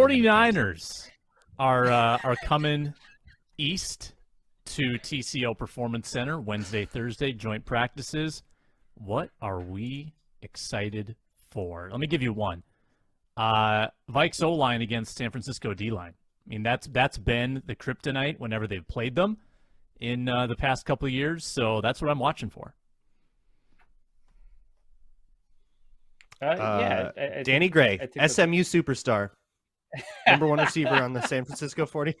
49ers are coming east to TCO Performance Center Wednesday, Thursday, joint practices. What are we excited for? Let me give you one. Vikes O-line against San Francisco D-line. I mean, that's been the kryptonite whenever they've played them in the past couple of years, so that's what I'm watching for. Danny Gray, SMU superstar, number one receiver on the San Francisco 40.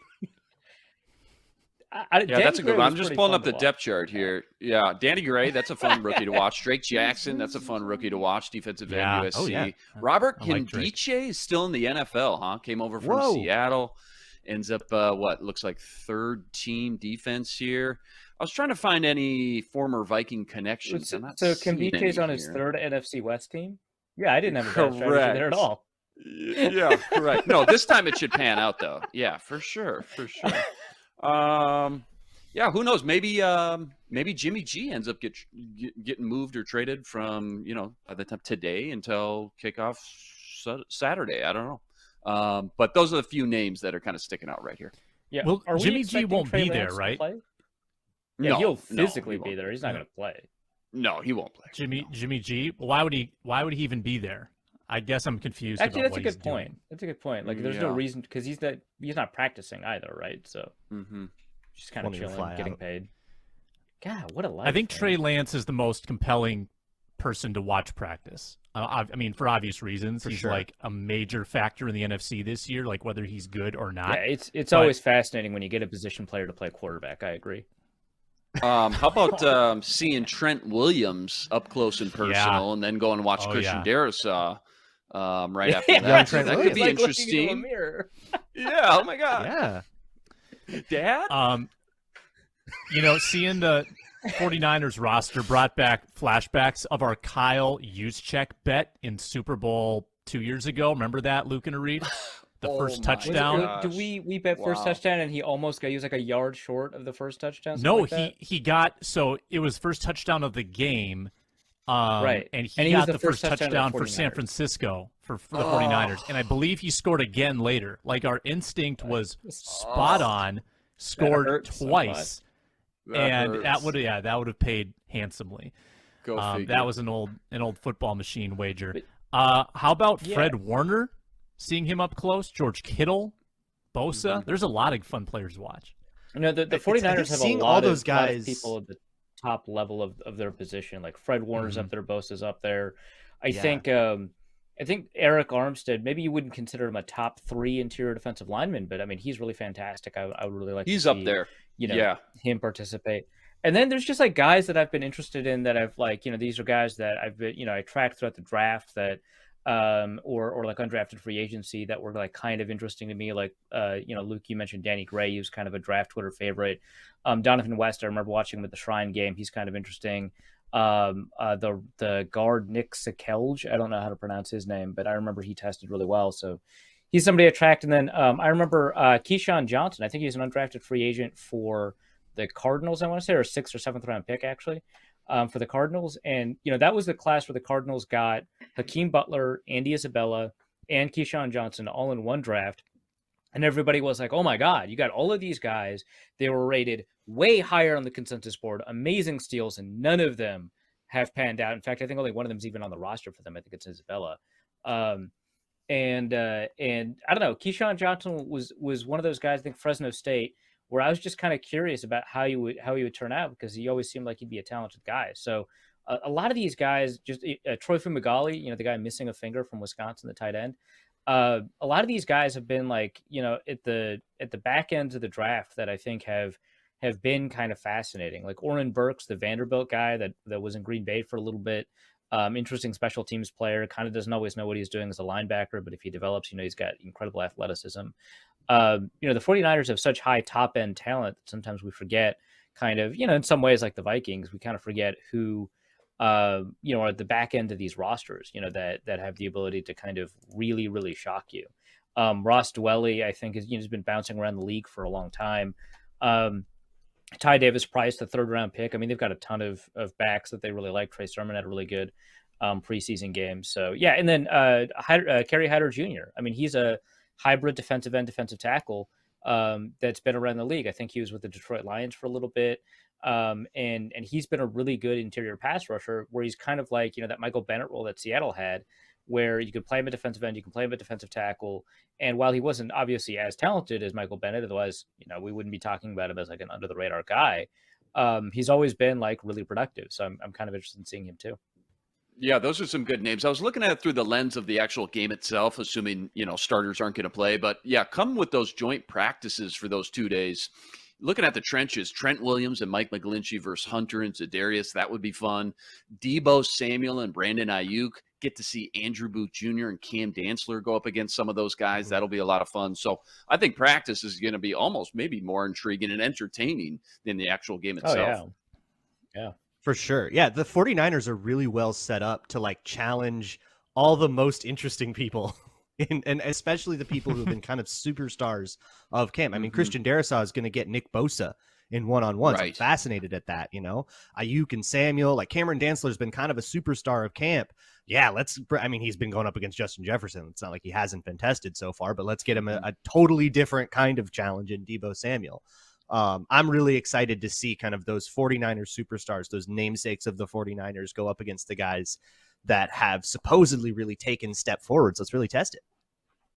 That's a good one. I'm just pulling up the depth chart here. Yeah, Danny Gray, that's a fun rookie to watch. Drake Jackson, that's a fun rookie to watch. Defensive end, USC. Oh, yeah. Robert Nkemdiche is still in the NFL, huh? Came over from Seattle. Ends up, looks like third team defense here. I was trying to find any former Viking connections. So Nkemdiche's on his third NFC West team? Yeah, I didn't have a bad strategy there at all. Yeah, correct. No, this time it should pan out, though. Yeah, for sure. Yeah, who knows? Maybe Jimmy G ends up getting moved or traded from by the time today until kickoff Saturday. I don't know. But those are the few names that are kind of sticking out right here. Yeah. Well, Jimmy G won't be there, right? Yeah, no, he'll physically be there. He's not going to play. No, he won't play. Jimmy G. Why would he even be there? I guess I'm confused. Actually, about that's what a good point. Doing. That's a good point. Like, there's no reason because he's not practicing either, right? So just kind of chilling, getting paid. God, what a life! I think Trey Lance is the most compelling person to watch practice. I mean, for obvious reasons, he's like a major factor in the NFC this year. Like whether he's good or not. Yeah, it's always fascinating when you get a position player to play quarterback. I agree. How about seeing Trent Williams up close and personal, and then go and watch Christian Darrisaw right after that? So that could be interesting. Yeah. Oh my God. Yeah. Dad. Seeing the 49ers roster brought back flashbacks of our Kyle Juszczyk bet in Super Bowl 2 years ago. Remember that, Luke and Reed? The first touchdown. Do we bet first touchdown and he almost got a yard short of the first touchdown? No, he got it was first touchdown of the game. Right. And he got the first touchdown for San Francisco for the 49ers. And I believe he scored again later. Like our instinct was spot on, scored twice. That would have paid handsomely. That was an old football machine wager. How about Fred Warner? Seeing him up close, George Kittle, Bosa. There's a lot of fun players to watch. The 49ers have a lot of people at the top level of their position. Like Fred Warner's up there, Bosa's up there. I think Eric Armstead, maybe you wouldn't consider him a top 3 interior defensive lineman, but I mean, he's really fantastic. I would really like to see, up there. Him participate. And then there's just like guys that I've been interested in that I've these are guys that I've been, I tracked throughout the draft that, or like undrafted free agency that were like kind of interesting to me. Like, Luke, you mentioned Danny Gray, who's kind of a draft Twitter favorite. Donovan West, I remember watching him at the Shrine game. He's kind of interesting. The guard Nick Sakelj, I don't know how to pronounce his name, but I remember he tested really well. So he's somebody I tracked. And then I remember Keyshawn Johnson. I think he's an undrafted free agent for the Cardinals, I want to say, or 6th or 7th round pick, actually. For the Cardinals. And, that was the class where the Cardinals got Hakeem Butler, Andy Isabella, and Keyshawn Johnson all in one draft. And everybody was like, oh my God, you got all of these guys. They were rated way higher on the consensus board, amazing steals, and none of them have panned out. In fact, I think only one of them is even on the roster for them. I think it's Isabella. And I don't know, Keyshawn Johnson was one of those guys, I think Fresno State, where I was just kind of curious about how he would turn out because he always seemed like he'd be a talented guy. So a lot of these guys, just Troy Fumagalli, the guy missing a finger from Wisconsin, the tight end. A lot of these guys have been like, at the back end of the draft that I think have been kind of fascinating. Like Oren Burks, the Vanderbilt guy that was in Green Bay for a little bit. Interesting special teams player, kind of doesn't always know what he's doing as a linebacker, but if he develops, he's got incredible athleticism. The 49ers have such high top end talent that sometimes we forget kind of, in some ways like the Vikings, we kind of forget who, are at the back end of these rosters, that have the ability to kind of really, really shock you. Ross Dwelly, I think, has been bouncing around the league for a long time. Ty Davis Price, the 3rd round pick. I mean, they've got a ton of backs that they really like. Trey Sermon had a really good preseason game. So, yeah. And then Kerry Hyder Jr. I mean, he's a hybrid defensive end, defensive tackle that's been around the league. I think he was with the Detroit Lions for a little bit. And he's been a really good interior pass rusher where he's kind of like, that Michael Bennett role that Seattle had, where you could play him a defensive end, you can play him a defensive tackle. And while he wasn't obviously as talented as Michael Bennett, otherwise, we wouldn't be talking about him as like an under the radar guy. He's always been like really productive. So I'm kind of interested in seeing him too. Yeah, those are some good names. I was looking at it through the lens of the actual game itself, assuming, starters aren't going to play. But yeah, come with those joint practices for those 2 days. Looking at the trenches, Trent Williams and Mike McGlinchey versus Hunter and za'darius, that would be fun. Deebo Samuel and Brandon Ayuk. Get to see Andrew Booth Jr. and Cam Dantzler go up against some of those guys. That'll be a lot of fun. So I think practice is going to be almost maybe more intriguing and entertaining than the actual game itself. Oh, yeah. For sure. Yeah, the 49ers are really well set up to like challenge all the most interesting people. And especially the people who have been kind of superstars of camp. I mean, Christian Darrisaw is going to get Nick Bosa in one-on-ones. Right. I'm fascinated at that, Ayuk and Samuel, like Cameron Dantzler's been kind of a superstar of camp. Yeah, he's been going up against Justin Jefferson. It's not like he hasn't been tested so far, but let's get him a totally different kind of challenge in Deebo Samuel. I'm really excited to see kind of those 49ers superstars, those namesakes of the 49ers go up against the guys that have supposedly really taken step forwards. Let's really test it.